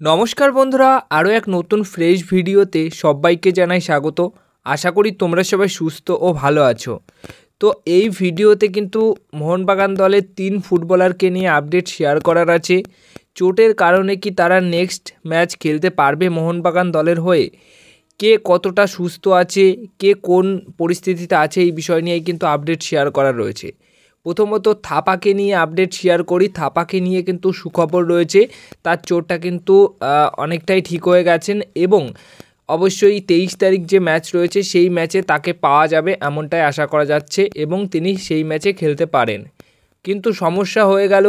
নমস্কার বন্ধুরা, আরও এক নতুন ফ্রেশ ভিডিওতে সবাইকে জানাই স্বাগত। আশা করি তোমরা সবাই সুস্থ ও ভালো আছো। তো এই ভিডিওতে কিন্তু মোহনবাগান দলের 3 ফুটবলারকে নিয়ে আপডেট শেয়ার করার আছে। চোটের কারণে কি তারা নেক্সট ম্যাচ খেলতে পারবে মোহনবাগান দলের হয়ে, কে কতটা সুস্থ আছে, কে কোন পরিস্থিতিতে আছে, এই বিষয় নিয়েই কিন্তু আপডেট শেয়ার করা রয়েছে। প্রথমত থাপাকে নিয়ে আপডেট শেয়ার করি। থাপাকে নিয়ে কিন্তু সুখবর রয়েছে, তার চোটটা কিন্তু অনেকটাই ঠিক হয়ে গেছেন এবং অবশ্যই 23 তারিখ যে ম্যাচ রয়েছে সেই ম্যাচে তাকে পাওয়া যাবে এমনটাই আশা করা যাচ্ছে এবং তিনি সেই ম্যাচে খেলতে পারেন। কিন্তু সমস্যা হয়ে গেল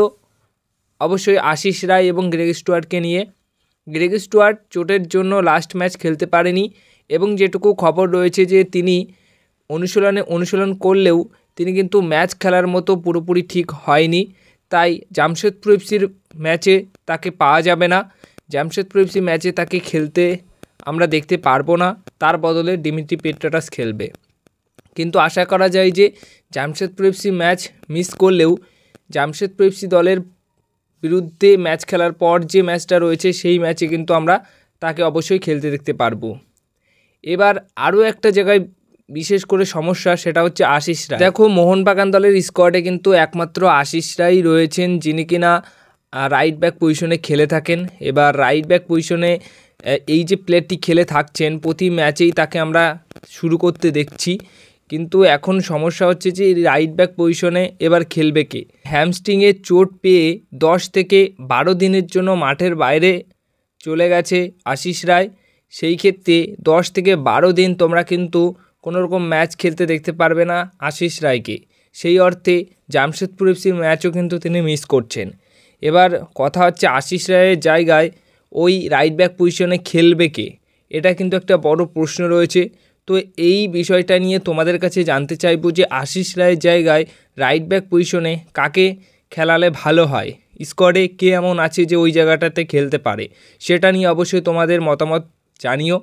অবশ্যই আশিস রায় এবং গ্রেগ স্টুয়ার্টকে নিয়ে। গ্রেগ স্টুয়ার্ট চোটের জন্য লাস্ট ম্যাচ খেলতে পারেনি এবং যেটুকু খবর রয়েছে যে তিনি অনুশীলন করলেও তিনি কিন্তু ম্যাচ খেলার মতো পুরোপুরি ঠিক হয়নি, তাই জামশেদপুর এফসির ম্যাচে তাকে পাওয়া যাবে না। জামশেদপুর এফসি ম্যাচে তাকে খেলতে আমরা দেখতে পারবো না, তার বদলে দিমিত্রি পেট্রাটাস খেলবে। কিন্তু আশা করা যায় যে জামশেদপুর এফসি ম্যাচ মিস করলেও জামশেদপুর এফসি দলের বিরুদ্ধে ম্যাচ খেলার পর যে ম্যাচটা রয়েছে সেই ম্যাচে কিন্তু আমরা তাকে অবশ্যই খেলতে দেখতে পারবো। এবার আরও একটা জায়গায় বিশেষ করে সমস্যা, সেটা হচ্ছে আশিস রায়। দেখো, মোহনবাগান দলের স্কোয়াডে কিন্তু একমাত্র আশিস রায় রয়েছেন যিনি কিনা রাইট ব্যাক পজিশনে খেলে থাকেন। এবার রাইট ব্যাক পজিশনে এই যে প্লেয়ারটি খেলে থাকছেন প্রতি ম্যাচেই তাকে আমরা শুরু করতে দেখছি, কিন্তু এখন সমস্যা হচ্ছে যে রাইট ব্যাক পজিশনে এবার খেলবে কে। হ্যামস্ট্রিংয়ে চোট পেয়ে 10 থেকে 12 দিনের জন্য মাঠের বাইরে চলে গেছে আশিস রায়। সেই ক্ষেত্রে 10 থেকে 12 দিন তোমরা কিন্তু কোনোরকম ম্যাচ খেলতে দেখতে পারবে না আশিস রায়কে। সেই অর্থে জামশেদপুর এফসির ম্যাচও কিন্তু তিনি মিস করছেন। এবার কথা হচ্ছে আশিস রায়ের জায়গায় ওই রাইট ব্যাক পজিশনে খেলবে কে, এটা কিন্তু একটা বড় প্রশ্ন রয়েছে। তো এই বিষয়টা নিয়ে তোমাদের কাছে জানতে চাইবো যে আশিস রায়ের জায়গায় রাইট ব্যাক পজিশনে কাকে খেলালে ভালো হয়, স্কোয়াডে কে এমন আছে যে ওই জায়গাটাতে খেলতে পারে, সেটা নিয়ে অবশ্যই তোমাদের মতামত জানিও।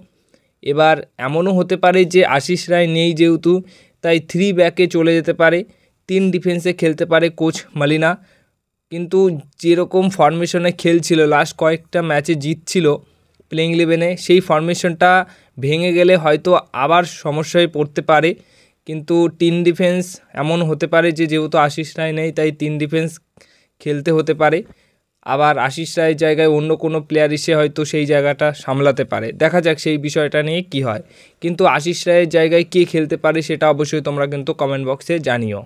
এবার এমনও হতে পারে যে আশিস রায় নেই যেহেতু, তাই 3 ব্যাকে চলে যেতে পারে, 3 ডিফেন্সে খেলতে পারে কোচ মালিনা। কিন্তু যেরকম ফরমেশনে খেলছিল, লাস্ট কয়েকটা ম্যাচে জিতছিল প্লেইং 11-এ, সেই ফরমেশনটা ভেঙে গেলে হয়তো আবার সমস্যায় পড়তে পারে। কিন্তু 3 ডিফেন্স এমন হতে পারে যে যেহেতু আশিস রায় নেই তাই 3 ডিফেন্স খেলতে হতে পারে। আবার আশিস রায়ের জায়গায় অন্য কোনো প্লেয়ার এসে হয়তো সেই জায়গাটা সামলাতে পারে, দেখা যাক সেই বিষয়টা নিয়ে কি হয়। কিন্তু আশিস রায়ের জায়গায় কে খেলতে পারে সেটা অবশ্যই তোমরা কিন্তু কমেন্ট বক্সে জানিও।